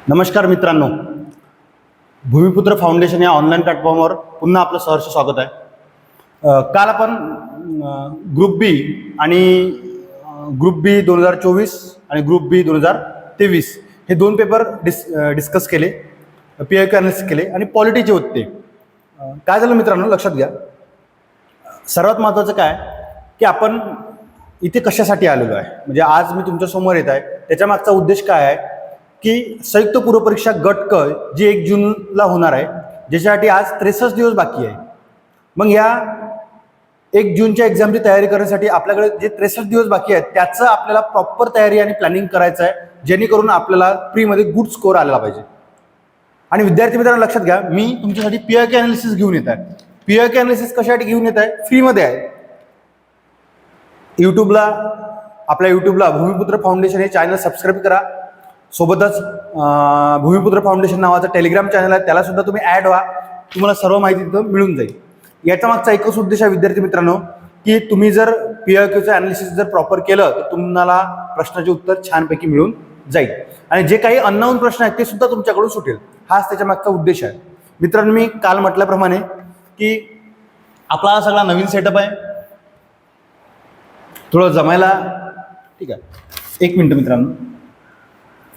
नमस्कार मित्रांनो, भूमिपुत्र फाउंडेशन या ऑनलाईन प्लॅटफॉर्मवर पुन्हा आपलं सहर्ष स्वागत आहे. काल आपण ग्रुप बी आणि ग्रुप बी 2024 आणि ग्रुप बी 2023 हे दोन पेपर डिस्कस केले, PIQ अनालिसिस केले आणि पॉलिटीचे होते. काय झालं मित्रांनो, लक्षात घ्या. सर्वात महत्त्वाचं काय की आपण इथे कशासाठी आलेलो आहे, म्हणजे आज मी तुमच्यासमोर येत आहे त्याच्या मागचा उद्देश काय आहे की संयुक्त पूर्वपरीक्षा गट क जी 1 जूनला होणार आहे, ज्याच्यासाठी आज 63 दिवस बाकी आहे. मग या 1 जूनच्या एक्झामची तयारी करण्यासाठी आपल्याकडे जे 63 दिवस बाकी आहेत त्याचं आपल्याला प्रॉपर तयारी आणि प्लॅनिंग करायचं आहे, जेणेकरून आपल्याला प्रीमध्ये गुड स्कोर आलेला पाहिजे. आणि विद्यार्थी मित्रांनो लक्षात घ्या, मी तुमच्यासाठी PIQ अनालिसिस घेऊन येत आहे. PIQ अनालिसिस कशासाठी घेऊन येत आहे? फ्रीमध्ये आहे. आपल्या यूट्यूबला भूमिपुत्र फाउंडेशन हे चॅनल सबस्क्राईब करा. सोबतच भूमिपुत्र फाउंडेशन नावाचं टेलिग्राम चॅनल आहे, त्याला सुद्धा तुम्ही ॲड व्हा. तुम्हाला सर्व माहिती तिथं मिळून जाईल. याचा मागचा एकच उद्देश आहे विद्यार्थी मित्रांनो की तुम्ही जर PIQचं अनालिसिस जर प्रॉपर केलं तर तुम्हाला प्रश्नाचे उत्तर छानपैकी मिळून जाईल आणि जे काही अननोन प्रश्न आहेत ते सुद्धा तुमच्याकडून सुटेल. हाच त्याच्या मागचा उद्देश आहे. मित्रांनो, मी काल म्हटल्याप्रमाणे की आपला हा सगळा नवीन सेटअप आहे, थोडं जमायला. ठीक आहे, 1 मिनिट मित्रांनो.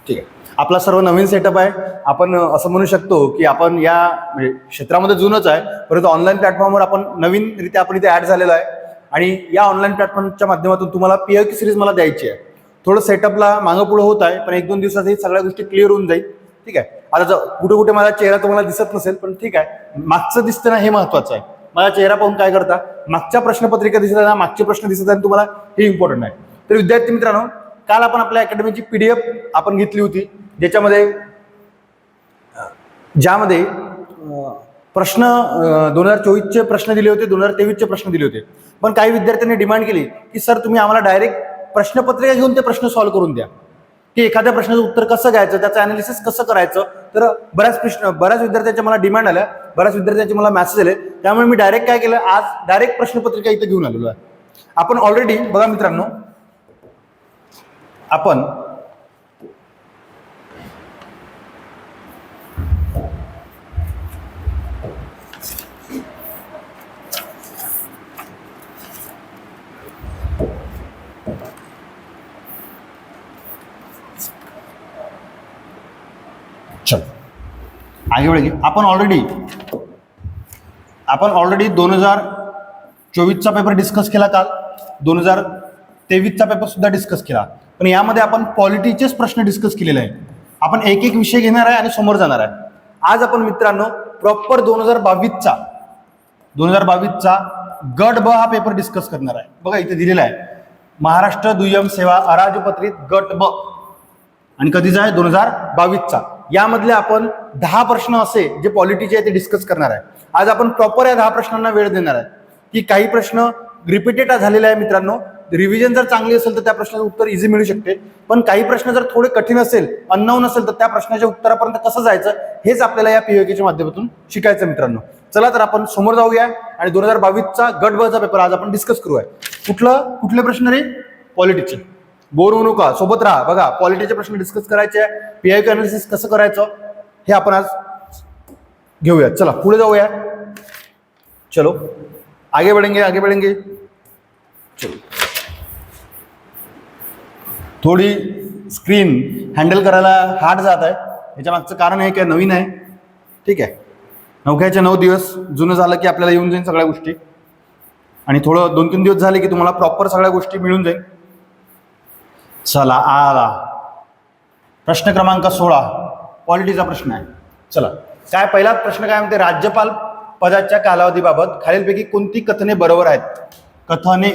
ठीक आहे, आपला सर्व नवीन सेटअप आहे. आपण असं म्हणू शकतो की आपण या म्हणजे क्षेत्रामध्ये जुनच आहे, परंतु ऑनलाईन प्लॅटफॉर्मवर आपण नवीनरित्या आपण इथे ॲड झालेलो आहे आणि या ऑनलाईन प्लॅटफॉर्मच्या माध्यमातून तुम्हाला PIQ सिरीज मला द्यायची आहे. थोडं सेटअपला मागं पुढं होत आहे, पण 1-2 दिवसात ही सगळ्या गोष्टी क्लिअर होऊन जाईल. ठीक आहे. आता कुठे कुठे माझा चेहरा तुम्हाला दिसत नसेल, पण ठीक आहे, मागचं दिसतं ना हे महत्त्वाचं आहे. माझा चेहरा पाहून काय करता, मागच्या प्रश्नपत्रिका दिसत आहे ना, मागचे प्रश्न दिसत आहे, तुम्हाला हे इम्पॉर्टंट आहे. तर विद्यार्थी मित्रांनो, काल आपण आपल्या अकॅडमीची PDF आपण घेतली होती, ज्यामध्ये प्रश्न 2024चे प्रश्न दिले होते, 2023चे प्रश्न दिले होते. पण काही विद्यार्थ्यांनी डिमांड केली की सर तुम्ही आम्हाला डायरेक्ट प्रश्नपत्रिका घेऊन ते प्रश्न सॉल्व्ह करून द्या, की एखाद्या प्रश्नाचं उत्तर कसं घ्यायचं, त्याचं अनालिसिस कसं करायचं. तर बऱ्याच विद्यार्थ्यांच्या मला डिमांड आल्या, बऱ्याच विद्यार्थ्यांचे मला मेसेज आले. त्यामुळे मी डायरेक्ट काय केलं, आज डायरेक्ट प्रश्नपत्रिका इथे घेऊन आलेलो आहे. आपण ऑलरेडी बघा मित्रांनो, आपण आगे बढ़ेंगे. आपण ऑलरेडी 2024चा पेपर डिस्कस केला काल, 2023चा पेपर सुद्धा डिस्कस केला. पण यामध्ये आपण पॉलिटीचेच प्रश्न डिस्कस केलेले आहे. आपण एक विषय घेणार आहे आणि समोर जाणार आहे. आज आपण मित्रांनो प्रॉपर 2022चा गट ब हा पेपर डिस्कस करणार आहे. बघा इथे दिलेला आहे, महाराष्ट्र दुय्यम सेवा अराजपत्रित गट ब, आणि कधीचा आहे 2022चा. यामधले आपण 10 प्रश्न असे जे पॉलिटीचे आहे ते डिस्कस करणार आहे. आज आपण प्रॉपर या 10 प्रश्नांना वेळ देणार आहे, की काही प्रश्न रिपीटेड झालेले आहे मित्रांनो. रिव्हिजन जर चांगली असेल तर त्या प्रश्नाचं उत्तर इझी मिळू शकते, पण काही प्रश्न जर थोडे कठीण असेल, अननोन असेल, तर त्या प्रश्नाच्या उत्तरापर्यंत कसं जायचं हेच आपल्याला या PIQच्या माध्यमातून शिकायचं मित्रांनो. चला तर आपण समोर जाऊया आणि 2022चा गट ब चा पेपर आज आपण डिस्कस करूया. कुठले प्रश्न रे? पॉलिटीचे. बोर होऊ नका, सोबत राहा. बघा, पॉलिटीचे प्रश्न डिस्कस करायचे आहे, PIQ अनालिसिस कसं करायचं हे आपण आज घेऊया. चला पुढे जाऊया. चलो आगे बढ़ेंगे. चलो, थोडी स्क्रीन हँडल करायला हार्ड जात आहे. याच्या मागचं कारण आहे काय, नवीन आहे. ठीक आहे, 9 दिवस जुनं झालं की आपल्याला येऊन जाईल सगळ्या गोष्टी, आणि थोडं 2-3 दिवस झाले की तुम्हाला प्रॉपर सगळ्या गोष्टी मिळून जाईल. चला आला प्रश्न क्रमांक 16, पॉलिटीचा प्रश्न आहे. चला, काय पहिला प्रश्न काय म्हणते, राज्यपाल पदाच्या कालावधीबाबत खालीलपैकी कोणती कथने बरोबर आहेत? कथने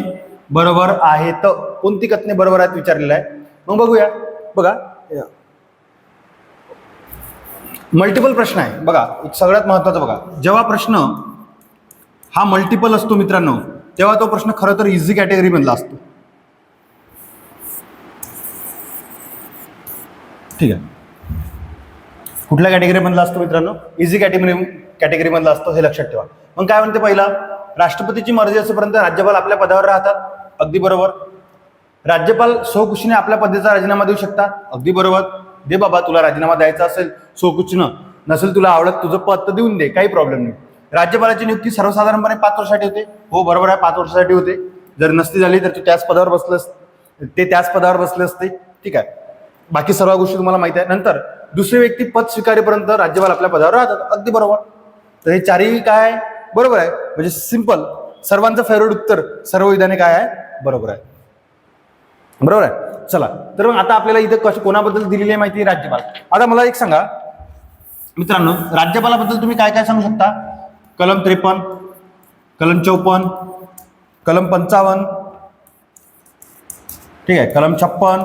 बरोबर आहेत, कोणती कथने बरोबर आहेत विचारलेलं आहे. मग बघूया. बघा, मल्टिपल प्रश्न आहे. बघा, एक सगळ्यात महत्वाचं बघा, जेव्हा प्रश्न हा मल्टिपल असतो मित्रांनो, तेव्हा तो प्रश्न खरं तर इझी कॅटेगरी मधला असतो. ठीक आहे, कुठल्या कॅटेगरी मधला असतो मित्रांनो? इझी कॅटेगरी मधला असतो, हे लक्षात ठेवा. मग काय म्हणते, पहिला, राष्ट्रपतीची मर्जी असेपर्यंत राज्यपाल आपल्या पदावर राहतात. अगदी बरोबर. राज्यपाल स्वखुशीने आपल्या पदाचा राजीनामा देऊ शकतात. अगदी बरोबर. दे बाबा, तुला राजीनामा द्यायचा असेल सो कुछ नसेल तुला आवडत तुझं पद तर देऊन दे, काही प्रॉब्लेम नाही. राज्यपालाची नियुक्ती सर्वसाधारणपणे 5 वर्षासाठी होते. हो बरोबर आहे, 5 वर्षासाठी होते. जर नसती झाली तर ते त्याच पदावर बसले असते. ठीक आहे, बाकी सर्व गोष्टी तुम्हाला माहिती आहे. नंतर दुसरी व्यक्ती पद स्वीकारेपर्यंत राज्यपाल आपल्या पदावर राहतात. अगदी बरोबर. तर हे चारही काय बरोबर आहे, म्हणजे सिंपल. सर्वांचं फेवरेट उत्तर, सर्व विधाने काय आहे, बरोबर आहे. बरोबर आहे. चला, तर मग आता आपल्याला इथे कोणाबद्दल दिलेली आहे माहिती, राज्यपाल. आता मला एक सांगा मित्रांनो, राज्यपालाबद्दल तुम्ही काय काय सांगू शकता? कलम 53, कलम 54, कलम 55, ठीक आहे, कलम 56,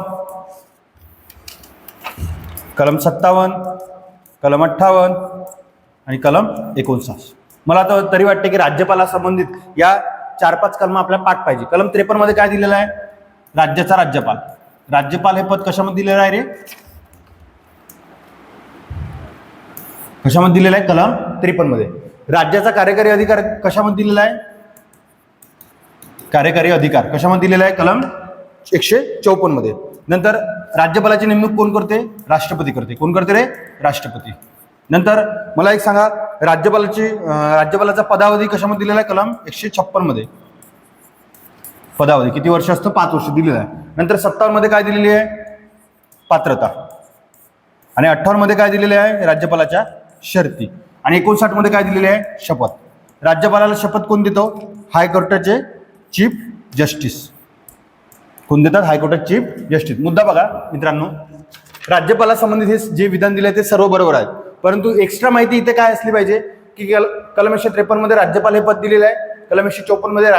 कलम 57, कलम 58 आणि कलम 59. मला आता तरी वाटते की राज्यपाला संबंधित या 4-5 कलम आपल्याला पाठ पाहिजे. कलम 53 मध्ये काय दिलेलं आहे? राज्याचा राज्यपाल. राज्यपाल हे पद कशामध्ये दिलेलं आहे रे? कशामध्ये दिलेलं आहे? कलम 53 मध्ये. राज्याचा कार्यकारी अधिकार कशामध्ये दिलेला आहे? कार्यकारी अधिकार कशामध्ये दिलेला आहे? कलम 154 मध्ये. नंतर राज्यपालाची नेमणूक कोण करते? राष्ट्रपती करते. कोण करते रे? राष्ट्रपती. नंतर मला एक सांगा, राज्यपालाचा पदावधी कशामध्ये दिलेला आहे? कलम 156 मध्ये. पदावधी किती वर्ष असतं? 5 वर्ष दिलेलं आहे. नंतर 57 मध्ये काय दिलेली आहे? पात्रता. आणि 58 मध्ये काय दिलेले आहे? राज्यपालाच्या शर्ती. आणि 59 मध्ये काय दिलेले आहे? शपथ. राज्यपालाला शपथ कोण देतो? हायकोर्टाचे चीफ जस्टिस. कोण देतात? हायकोर्टाचे चीफ जस्टिस. मुद्दा बघा मित्रांनो, राज्यपाला संबंधित हे जे विधान दिले ते सर्व बरोबर आहेत, परंतु एक्स्ट्रा माहिती इथे काय असली पाहिजे की कलम 153 मध्ये राज्यपाल हे पद दिलेलं आहे. कलम 154 मध्ये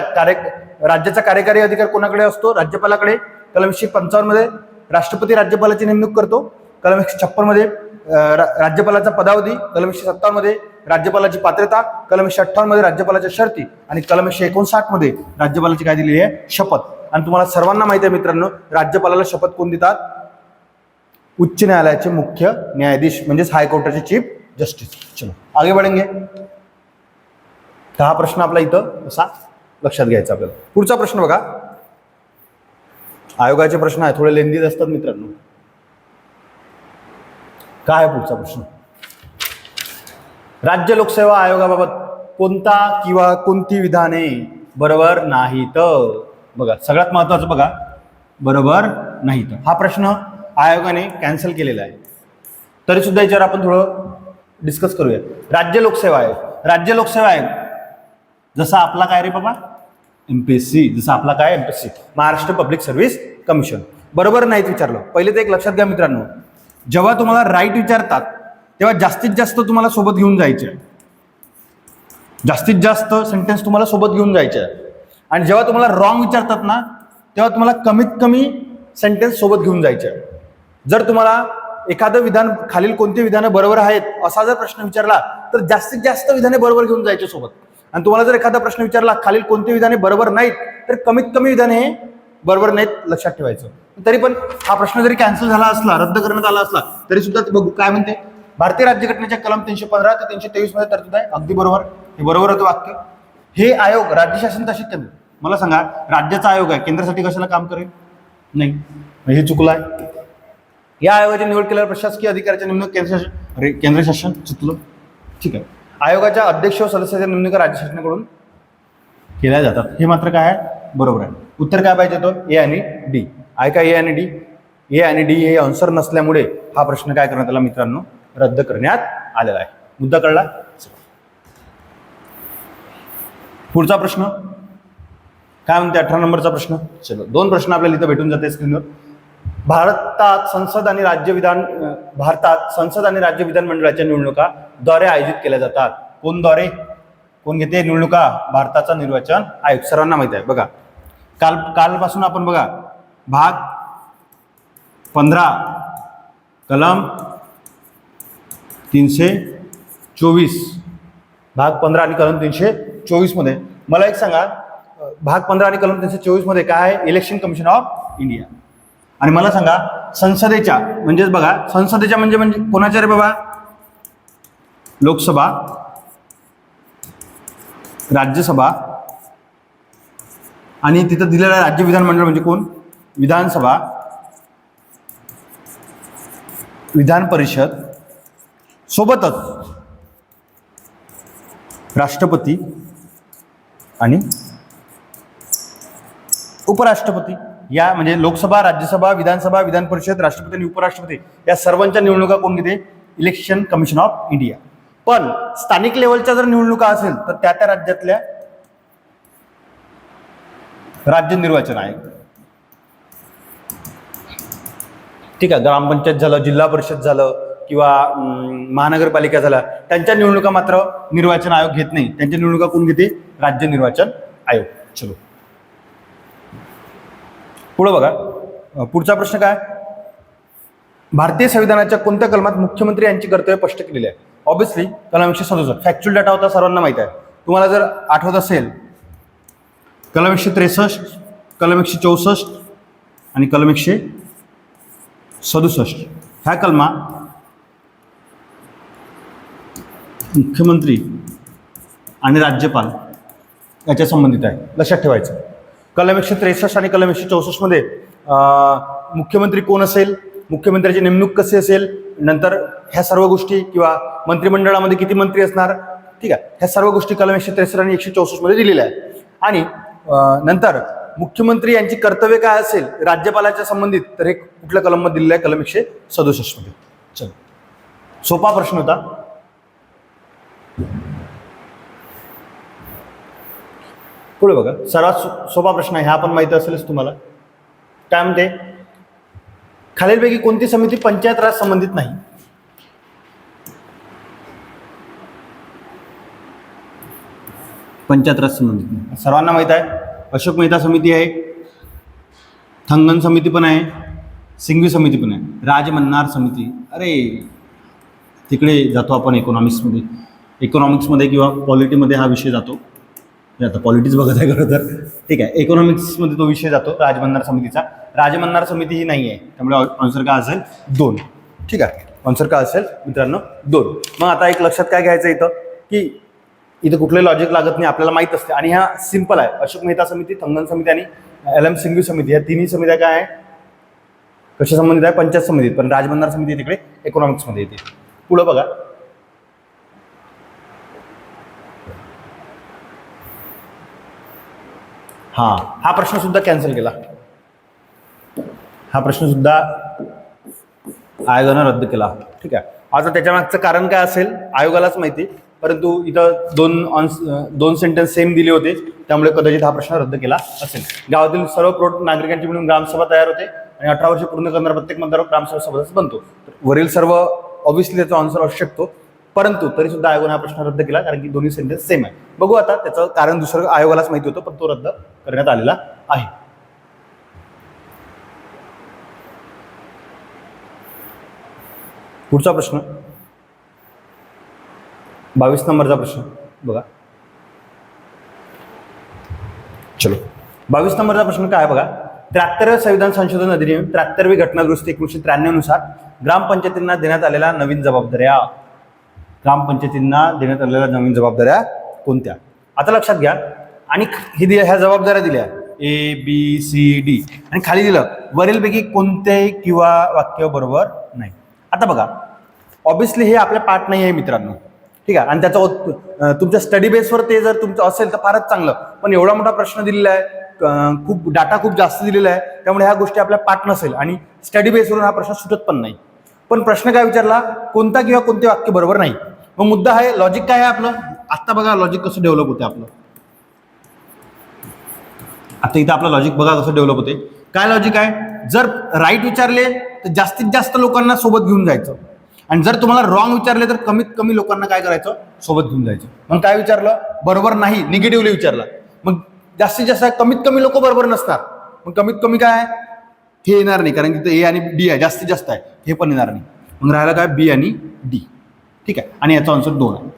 राज्याचा कार्यकारी अधिकार कोणाकडे असतो? राज्यपालाकडे. कलम 155 मध्ये राष्ट्रपती राज्यपालाची नेमणूक करतो. कलम 156 मध्ये राज्यपालाचा पदावधी. कलम 157 मध्ये राज्यपालाची पात्रता. कलम 158 मध्ये राज्यपालाच्या शर्ती. आणि कलम 159 मध्ये राज्यपालाची काय दिलेली आहे? शपथ. आणि तुम्हाला सर्वांना माहिती आहे मित्रांनो, राज्यपालाला शपथ कोण देतात? उच्च न्यायालयाचे मुख्य न्यायाधीश म्हणजेच हायकोर्टाचे चीफ जस्टिस. चलो आगे बढ़ेंगे. हा प्रश्न आपला इथं असा लक्षात घ्यायचा आपल्याला. पुढचा प्रश्न बघा. आयोगाचे प्रश्न आहे, थोडे लेंदीत असतात मित्रांनो. काय आहे पुढचा प्रश्न? राज्य लोकसेवा आयोगाबाबत कोणता किंवा कोणती विधाने बरोबर नाहीत? बघा, सगळ्यात महत्वाचं बघा, बरोबर नाहीत. हा प्रश्न आयोगाने कॅन्सल केलेला आहे. तरी सुद्धा याच्यावर आपण थोडं डिस्कस करूया. राज्य लोकसेवा आयोग. राज्य लोकसेवा आयोग जसा आपला काय रे बाबा? एमपीएससी. जसा आपला काय? MPSC, Maharashtra public service commission. बरोबर नाहीत विचारलं. पहिले तर एक लक्षात घ्या मित्रांनो, जेव्हा तुम्हाला राईट विचारतात तेव्हा जास्तीत जास्त तुम्हाला सोबत घेऊन जायचे. जास्तीत जास्त सेंटेन्स तुम्हाला सोबत घेऊन जायचे आहे. आणि जेव्हा तुम्हाला रॉंग विचारतात ना, तेव्हा तुम्हाला कमीत कमी सेंटेन्स सोबत घेऊन जायचे आहे. जर तुम्हाला एखादं विधान, खालील कोणती विधानं बरोबर आहेत असा जर प्रश्न विचारला तर जास्तीत जास्त विधाने बरोबर घेऊन जायचे सोबत. आणि तुम्हाला जर एखादा प्रश्न विचारला खालील कोणती विधाने बरोबर नाहीत तर कमीत कमी विधाने हे बरोबर नाहीत लक्षात ठेवायचं. तरी पण हा प्रश्न जरी कॅन्सल झाला असला, रद्द करण्यात आला असला, तरी सुद्धा बघू काय म्हणते. भारतीय राज्यघटनेच्या कलम 315 ते 323 मध्ये तरतूद आहे. अगदी बरोबर, हे बरोबर होतं वाक्य. हे आयोग राज्य शासन तशीच केलं. मला सांगा, राज्याचा आयोग आहे, केंद्रासाठी कशाला काम करेल? नाही, हे चुकलं आहे. या आयोगाची निवड केल्यावर प्रशासकीय अधिकाऱ्याच्या नेमणूक केंद्र शासन चुकलं. ठीक आहे. आयोगाच्या अध्यक्ष व सदस्याच्या नेमणुका राज्य शासनाकडून केल्या जातात. हे मात्र काय आहे? बरोबर आहे. उत्तर काय पाहिजे? तो ए आणि डी आहे. का ए आणि डी? ए आणि डी हे आन्सर नसल्यामुळे हा प्रश्न काय करण्यात आला मित्रांनो? रद्द करण्यात आलेला आहे. मुद्दा कळला? पुढचा प्रश्न काय म्हणते? 18 नंबरचा प्रश्न. चलो, 2 प्रश्न आपल्याला इथं भेटून जाते स्क्रीनवर. भारतात संसद आणि राज्य विधान मंडळाच्या निवडणुका द्वारे आयोजित केल्या जातात. कोण द्वारे? कोण घेते निवडणुका? भारताचा निर्वाचन आयोग. सर्वांना माहिती आहे. बघा, कालपासून आपण बघा भाग 15 कलम 324 भाग 15 आणि कलम 324 मध्ये मला एक सांगा, भाग 15 आणि कलम 324 मध्ये काय आहे? Election commission of India. आणि मला सांगा, संसदेच्या म्हणजेच बघा, संसदेच्या म्हणजे कोणाच्या रे बाबा? लोकसभा, राज्यसभा आणि तिथं दिलेला राज्य विधानमंडळ म्हणजे कोण? विधानसभा, विधान परिषद सोबतच राष्ट्रपती आणि उपराष्ट्रपती या म्हणजे लोकसभा, राज्यसभा, विधानसभा, विधान परिषद, राष्ट्रपती आणि उपराष्ट्रपती या सर्वांच्या निवडणुका कोण घेते? Election commission of India. पण स्थानिक लेवलच्या जर निवडणुका असेल तर त्या त्या राज्यातल्या राज्य निर्वाचन आयोग. ठीक आहे, ग्रामपंचायत झालं, जिल्हा परिषद झालं किंवा महानगरपालिका झाला, त्यांच्या निवडणुका मात्र निर्वाचन आयोग घेत नाही. त्यांच्या निवडणुका कोण घेते? राज्य निर्वाचन आयोग. चलो पुढे बघा. पुढचा प्रश्न काय? भारतीय संविधानाच्या कोणत्या कलमात मुख्यमंत्री यांची कर्तव्य स्पष्ट केलेली आहे? ऑब्विसली कलम 167. फॅक्च्युअल डाटा होता, सर्वांना माहित आहे. तुम्हाला जर आठवत असेल कलम 163, कलम 164 आणि कलम 167 ह्या कलमा मुख्यमंत्री आणि राज्यपाल याच्या संबंधित आहे, लक्षात ठेवायचं. कलम 163 आणि कलम 164 मध्ये मुख्यमंत्री कोण असेल, मुख्यमंत्र्याची नेमणूक कशी असेल, नंतर ह्या सर्व गोष्टी किंवा मंत्रिमंडळामध्ये किती मंत्री असणार, ठीक आहे, ह्या सर्व गोष्टी कलम 163 आणि 164 मध्ये दिलेल्या आहेत. आणि नंतर मुख्यमंत्री यांची कर्तव्य काय असेल राज्यपालाच्या संबंधित, तर हे कुठल्या कलम मध्ये दिलेलं आहे? कलम 167 मध्ये. चल, सोपा प्रश्न होता. पुढे बघा, सर्वात सोपा प्रश्न आहे हा, पण माहिती असेलच तुम्हाला. काय म्हणते? खालीलपैकी कोणती समिती पंचायत राज संबंधित नाही? पंचायत राज संबंधित नाही सर्वांना माहित आहे. अशोक मेहता समिती आहे, थंगन समिती पण आहे, सिंघवी समिती पण आहे, राजमन्नार समिती. अरे तिकडे जातो आपण इकॉनॉमिक्समध्ये किंवा पॉलिटीमध्ये हा विषय जातो. आता पॉलिटिक्स बघत आहे खरं तर, ठीक आहे, इकॉनॉमिक्समध्ये तो विषय जातो राजमन्नार समितीचा. राजमन्नार समिती ही नाही आहे, त्यामुळे आन्सर काय असेल? 2. ठीक आहे, आन्सर काय असेल मित्रांनो? 2. मग आता एक लक्षात काय घ्यायचं इथं, की इथं कुठलंही लॉजिक लागत नाही, आपल्याला माहित असते. आणि ह्या सिंपल आहे. अशोक मेहता समिती, थंगन समिती आणि LM सिंघवी समिती या तिन्ही समित्या काय आहे? कशा संबंधित आहे? पंचायत संबंधित. पण राजमन्नार समिती तिकडे इकॉनॉमिक्समध्ये येते. पुढं बघा. हा प्रश्न सुद्धा कॅन्सल केला. हा प्रश्न सुद्धा आयोगानं रद्द केला. ठीक आहे, आता त्याच्या मागचं कारण काय असेल आयोगालाच माहिती, परंतु इथं दोन सेंटेन्स सेम दिले होते, त्यामुळे कदाचित हा प्रश्न रद्द केला असेल. गावातील सर्व प्रौढ नागरिकांची मिळून ग्रामसभा तयार होते आणि 18 वर्ष पूर्ण करणारा प्रत्येक मतदार ग्रामसभा सदस्य बनतो. वरील सर्व ऑब्व्हियसली त्याचा आन्सर असू शकतो, परंतु तरी सुद्धा आयोगाने हा प्रश्न रद्द केला कारण की दोन्ही सेंटेन्स सेम आहे. बघू आता त्याचं कारण दुसरं आयोगालाच माहिती होतं, पण तो रद्द करण्यात आलेला आहे. पुढचा प्रश्न 22 नंबरचा प्रश्न बघा. चलो 22 नंबरचा प्रश्न काय आहे बघा. 73व्या संविधान संशोधन अधिनियम 73वी घटना दुरुस्ती 1993 नुसार ग्रामपंचायतींना देण्यात आलेल्या नवीन जबाबदाऱ्या. ग्रामपंचायतींना देण्यात आलेल्या नवीन जबाबदाऱ्या कोणत्या? आता लक्षात घ्या. आणि ह्या जबाबदाऱ्या दिल्या ABCD आणि खाली दिलं वरीलपैकी कोणतेही किंवा वाक्य बरोबर नाही. आता बघा, ऑब्व्हियसली हे आपल्या पाठ नाही आहे मित्रांनो, ठीक आहे, आणि त्याचा तुमच्या स्टडी बेसवर ते जर तुमचं असेल तर फारच चांगलं. पण एवढा मोठा प्रश्न दिलेला आहे, खूप डाटा खूप जास्त दिलेला आहे, त्यामुळे ह्या गोष्टी आपल्या पाठ नसेल आणि स्टडी बेसवरून हा प्रश्न सुटत पण नाही. पण प्रश्न काय विचारला? कोणता किंवा कोणते वाक्य बरोबर नाही. मग मुद्दा आहे लॉजिक काय आहे आपलं. आता बघा लॉजिक कसं डेव्हलप होते आपलं. आता इथं आपलं लॉजिक बघा कसं डेव्हलप होते. काय लॉजिक आहे? जर राईट विचारले तर जास्तीत जास्त लोकांना सोबत घेऊन जायचं, आणि जर तुम्हाला रॉंग विचारले तर कमीत कमी लोकांना काय करायचं? सोबत घेऊन जायचं. मग काय विचारलं? बरोबर नाही, निगेटिव्हली विचारला. मग जास्तीत जास्त कमीत कमी लोक बरोबर नसतात. मग कमीत कमी काय? हे येणार नाही, कारण की A आणि D आहे, जास्तीत जास्त आहे, हे पण येणार नाही. मग राहायला काय? B आणि D. ठीक आहे, आणि याचा आन्सर 2 आहे.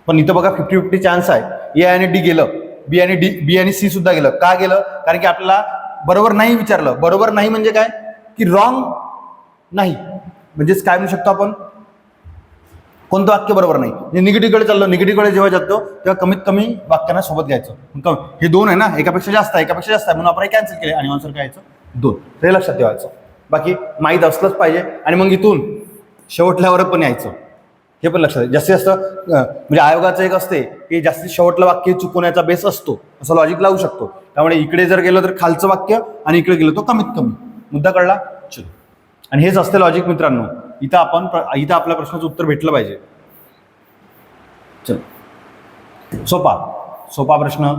पण इथं बघा 50-50 चान्स आहे. A आणि D गेलं, B आणि C सुद्धा गेलं. का गेलं? कारण की आपल्याला बरोबर नाही विचारलं. बरोबर नाही म्हणजे काय? की रॉंग नाही, म्हणजेच काय म्हणू शकतो आपण? कोणतं वाक्य बरोबर नाही. निगेटिव्हकडे चाललो, निगेटिव्हकडे जेव्हा जातो तेव्हा कमीत कमी वाक्यांना सोबत घ्यायचं. हे 2 आहे ना, एकापेक्षा जास्त आहे म्हणून आपण कॅन्सल केले आणि आन्सर काय यायचं? 2. हे लक्षात ठेवायचं. बाकी माहीत असलंच पाहिजे. आणि मग इथून शेवटल्यावर पण यायचं, हे पण लक्षात आहे. जास्तीत जास्त म्हणजे आयोगाचं एक असते की जास्तीत शेवटलं वाक्य चुकवण्याचा बेस असतो, असं लॉजिक लावू शकतो. त्यामुळे इकडे जर गेलो तर खालचं वाक्य आणि इकडे गेलो तो कमीत कमी. मुद्दा कळला? चलो. आणि हेच असते लॉजिक मित्रांनो. इथं आपल्या प्रश्नाचं उत्तर भेटलं पाहिजे. चल, सोपा प्रश्न.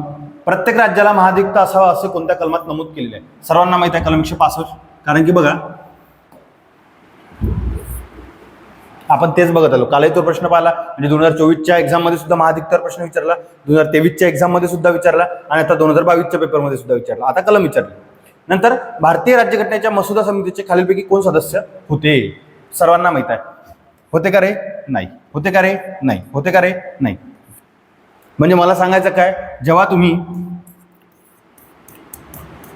प्रत्येक राज्याला महाधिक्त असावा असे कोणत्या कलमात नमूद केलेले आहे? सर्वांना माहित आहे कलम 165. कारण की बघा आपण तेच बघत आलो. कालही तो प्रश्न पाहिला, म्हणजे 2024च्या एक्झाम मध्ये सुद्धा महाधिकतर प्रश्न विचारला, 2023च्या एक्झाम मध्ये सुद्धा विचारला आणि आता 2022च्या पेपरमध्ये सुद्धा विचारला. आता कलम विचारले. नंतर भारतीय राज्यघटनेच्या मसुदा समितीचे खालीलपैकी कोण सदस्य होते? सर्वांना माहित आहे. होते का रे? नाही. होते का रे? नाही. होते का रे? नाही. म्हणजे मला सांगायचं काय, जेव्हा तुम्ही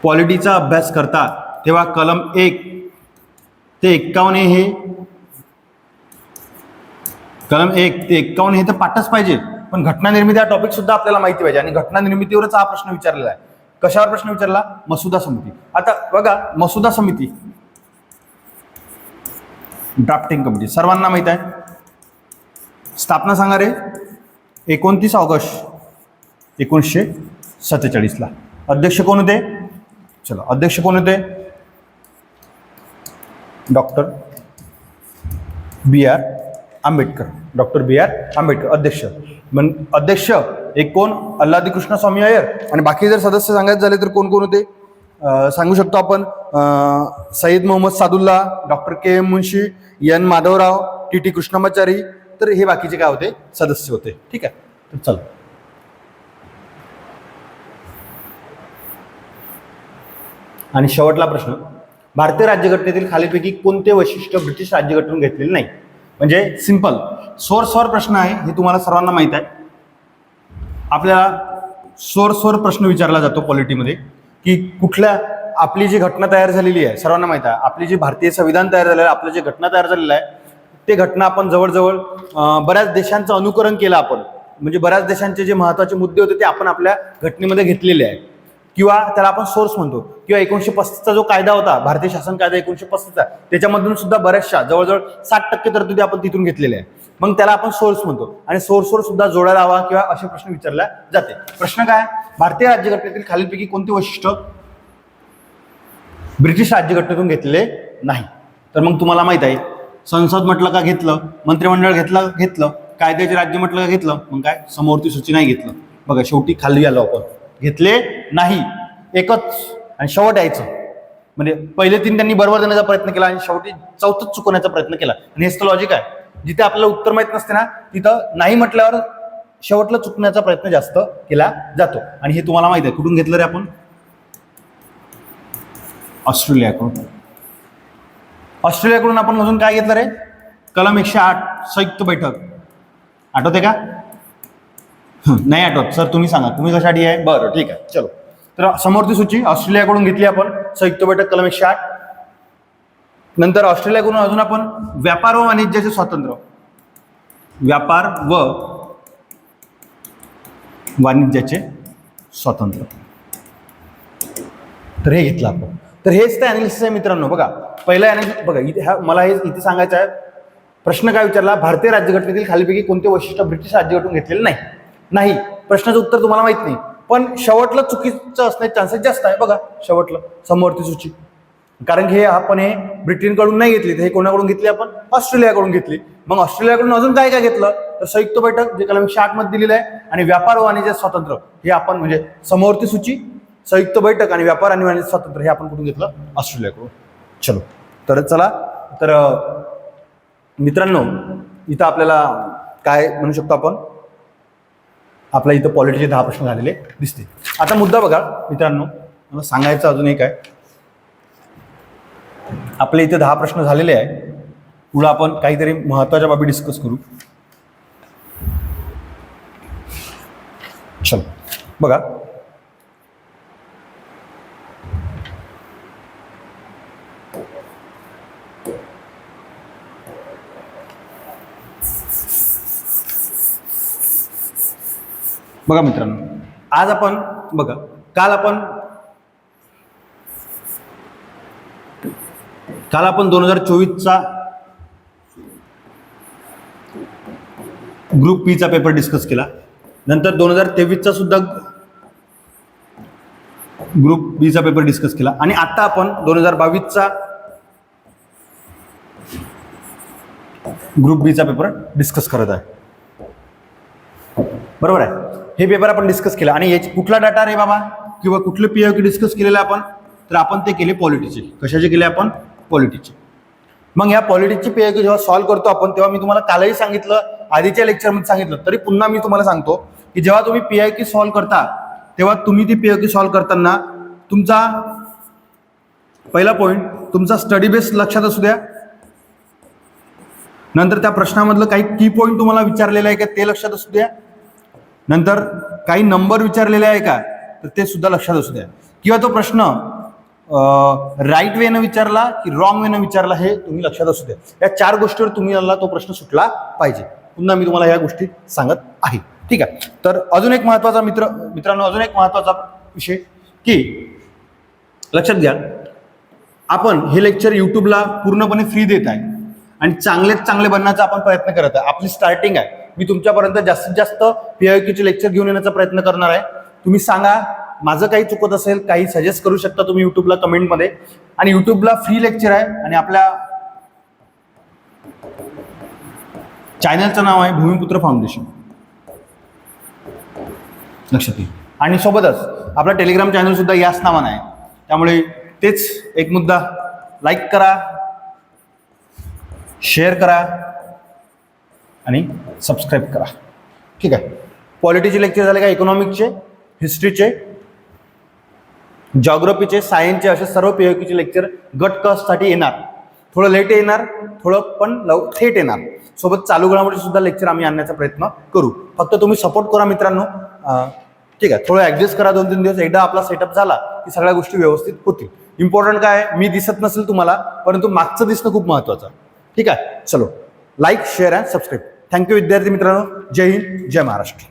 पॉलिटीचा अभ्यास करता तेव्हा कलम 1 ते 51 हे कलम 1 ते 51 हे तर पाठच पाहिजे, पण घटना निर्मिती हा टॉपिक सुद्धा आपल्याला माहिती पाहिजे. आणि घटना निर्मितीवरच हा प्रश्न विचारलेला आहे. कशावर प्रश्न विचारला? मसुदा समिती. आता बघा, मसुदा समिती ड्राफ्टिंग कमिटी सर्वांना माहित आहे. स्थापना सांगा रे. 29 ऑगस्ट 1947 ला. अध्यक्ष कोण होते? चला, अध्यक्ष कोण होते? डॉक्टर बी आर आंबेडकर. डॉक्टर बी आर आंबेडकर अध्यक्ष. अध्यक्ष एक कोण? अल्लादी कृष्ण स्वामी अय्यर. आणि बाकी जर सदस्य सांगायचे झाले तर कोण कोण होते सांगू शकतो आपण. Syed Mohammad Saadulla, doctor K M Munshi, N Madhavrao, T T Krishnamachari. तर हे बाकीचे काय होते? सदस्य होते. ठीक आहे. तर चला, आणि शेवटला प्रश्न. भारतीय राज्यघटनेतील खालीलपैकी कोणते वैशिष्ट्य ब्रिटिश राज्यघटनेतून घेतलेले नाही? म्हणजे सिंपल सोर्सवर प्रश्न आहे, हे तुम्हाला सर्वांना माहित आहे. आपल्याला सोर्सवर प्रश्न विचारला जातो पॉलिटीमध्ये की कुठल्या आपली जी घटना तयार झालेली आहे, सर्वांना माहित आहे आपली जी भारतीय संविधान तयार झालेलं आहे, आपलं जे घटना तयार झालेलं आहे ते घटना आपण जवळजवळ बऱ्याच देशांचं अनुकरण केलं आपण. म्हणजे बऱ्याच देशांचे जे महत्त्वाचे मुद्दे होते ते आपण आपल्या घटनेमध्ये घेतलेले आहे, किंवा त्याला आपण सोर्स म्हणतो. किंवा 1935चा जो कायदा होता, भारतीय शासन कायदा 1935चा, त्याच्यामधून सुद्धा बऱ्याचशा जवळजवळ 60% तरतुदी आपण तिथून घेतलेल्या आहे. मग त्याला आपण सोर्स म्हणतो. आणि सोर्सवर सुद्धा जोडायला हवा किंवा असे प्रश्न विचारले जाते. प्रश्न काय? भारतीय राज्यघटनेतील खालीलपैकी कोणते वैशिष्ट्य ब्रिटिश राज्यघटनेतून घेतलेले नाही? तर मग तुम्हाला माहित आहे, संसद म्हटलं का घेतलं, मंत्रिमंडळ घेतलं, कायद्याचे राज्य म्हटलं का घेतलं, मग काय समवर्ती सूची नाही घेतलं. बघा शेवटी खाली आलो आपण, घेतले नाही एकच, आणि शेवट यायचं. म्हणजे पहिले 3 त्यांनी बरोबर देण्याचा प्रयत्न केला आणि शेवटी 4थंच चुकवण्याचा प्रयत्न केला. आणि हेच तर लॉजिक आहे. जिथे आपल्याला उत्तर माहित नसते ना, तिथं नाही म्हटल्यावर शेवटला चुकण्याचा प्रयत्न जास्त केला जातो. आणि हे तुम्हाला माहित आहे. कुठून घेतलं रे आपण? ऑस्ट्रेलियाकडून आपण अजून काय घेतलं रे? कलम 108 संयुक्त बैठक. आठवते का? नाही आठवत सर, तुम्ही सांगा तुम्ही कशासाठी आहे. बरं ठीक आहे, चलो. तर समवर्ती सूची ऑस्ट्रेलियाकडून घेतली आपण, संयुक्त बैठक कलम 108. नंतर ऑस्ट्रेलियाकडून अजून आपण व्यापार व वाणिज्याचे स्वातंत्र्य, व्यापार व वाणिज्याचे स्वातंत्र्य, तर हे घेतलं आपण. तर हेच ते अनालिसिस आहे मित्रांनो. बघा पहिला अनालिसिस बघा इथे, मला हे इथे सांगायचं आहे. प्रश्न काय विचारला? भारतीय राज्यघटनेतील खालीलपैकी कोणते वैशिष्ट्य ब्रिटिश राज्यघटनेतून घेतलेले नाही. प्रश्नाचं उत्तर तुम्हाला माहित नाही, पण शेवटलं चुकीचं असण्याचे चान्सेस जास्त आहे. बघा शेवटलं समवर्ती सूची, कारण की आपण हे ब्रिटनकडून नाही घेतली, तर हे कोणाकडून घेतली? आपण ऑस्ट्रेलियाकडून घेतली. मग ऑस्ट्रेलियाकडून अजून काय काय घेतलं? तर संयुक्त बैठक जे कलम 108 मध्ये दिलेलं आहे, आणि व्यापार व वाणिज्य स्वातंत्र्य हे आपण, म्हणजे समवर्ती सूची, संयुक्त बैठक आणि व्यापार आणि वाणिज्य स्वातंत्र्य हे आपण कुठून घेतलं? ऑस्ट्रेलियाकडून. चलो, तर चला. तर मित्रांनो इथं आपल्याला काय म्हणू शकतो आपण, आपल्या इथं पॉलिटीचे 10 प्रश्न झालेले दिसते. आता मुद्दा बघा मित्रांनो, मला सांगायचं अजून एक आहे. आपल्या इथे 10 प्रश्न झालेले आहे. पुढे आपण काहीतरी महत्त्वाच्या बाबी डिस्कस करू. चल बघा, बघा मित्रांनो, आज आपण बघा, काल आपण 2024चा ग्रुप बीचा पेपर डिस्कस केला. नंतर 2023चा सुद्धा ग्रुप बीचा पेपर डिस्कस केला आणि आता आपण 2022चा ग्रुप बीचा पेपर डिस्कस करत आहे. बरोबर आहे. हे पेपर आपण डिस्कस केला आणि याची कुठला डाटा रे बाबा किंवा कुठले पीआयक्यू डिस्कस केलेलं आपण, तर आपण ते केले पॉलिटीचे. कशाचे केले आपण? पॉलिटीचे. मग या पॉलिटिक्सची पीआयक्यू जेव्हा सॉल्व्ह करतो आपण, तेव्हा मी तुम्हाला कालही सांगितलं, आधीच्या लेक्चरमध्ये सांगितलं, तरी पुन्हा मी तुम्हाला सांगतो की जेव्हा तुम्ही पीआयक्यू सॉल्व्ह करता तेव्हा तुम्ही ती पीआयक्यू सॉल्व्ह करताना तुमचा पहिला पॉईंट तुमचा स्टडी बेस लक्षात असू द्या. नंतर त्या प्रश्नामधलं काही की पॉईंट तुम्हाला विचारलेलं आहे का ते लक्षात असू द्या. नंतर काही नंबर विचारलेले आहे का तर ते सुद्धा लक्षात असू द्या. किंवा तो प्रश्न राईट वेनं विचारला की रॉंग वेनं विचारला हे तुम्ही लक्षात असू द्या. या 4 गोष्टीवर तुम्हाला तो प्रश्न सुटला पाहिजे. पुन्हा मी तुम्हाला या गोष्टी सांगत आहे. ठीक आहे. तर अजून एक महत्वाचा मित्रांनो अजून एक महत्वाचा विषय की लक्षात घ्या, आपण हे लेक्चर यूट्यूबला पूर्णपणे फ्री देत आहे आणि चांगले बनण्याचा आपण प्रयत्न करत आहे. आपली स्टार्टिंग आहे. मी तुमच्यापर्यंत जास्तीत जास्त पीआयक्यूचे लेक्चर घेऊन येण्याचा प्रयत्न करणार आहे. तुम्ही सांगा, माझं काही चुकत असेल, काही सजेस्ट करू शकता तुम्ही यूट्यूबला कमेंटमध्ये. आणि यूट्यूबला फ्री लेक्चर आहे आणि आपल्या चॅनलचं नाव आहे भूमिपुत्र फाउंडेशन. लक्षात घ्या. आणि सोबतच आपला टेलिग्राम चॅनल सुद्धा याच नावानं आहे. त्यामुळे तेच एक मुद्दा लाईक करा, शेअर करा आणि सबस्क्राईब करा. ठीक आहे. पॉलिटीचे लेक्चर झाले का? इकॉनॉमिक्सचे, हिस्ट्रीचे, जॉग्रफीचे, सायन्सचे असे सर्व पीआयक्यूचे लेक्चर गट कसाठी येणार. थोडं लेट येणार, थोडं पण थेट येणार. सोबत चालू घडामोडीचे सुद्धा लेक्चर आम्ही आणण्याचा प्रयत्न करू. फक्त तुम्ही सपोर्ट करा मित्रांनो. ठीक आहे. थोडं ऍडजस्ट करा 2-3 दिवस. एकदा आपला सेटअप झाला की सगळ्या गोष्टी व्यवस्थित होतील. इम्पॉर्टंट काय आहे, मी दिसत नसेल तुम्हाला, परंतु मागचं दिसणं खूप महत्वाचं. ठीक आहे. चलो, like, share and subscribe. Thank you विद्यार्थी मित्रांनो. जय हिंद, जय महाराष्ट्र.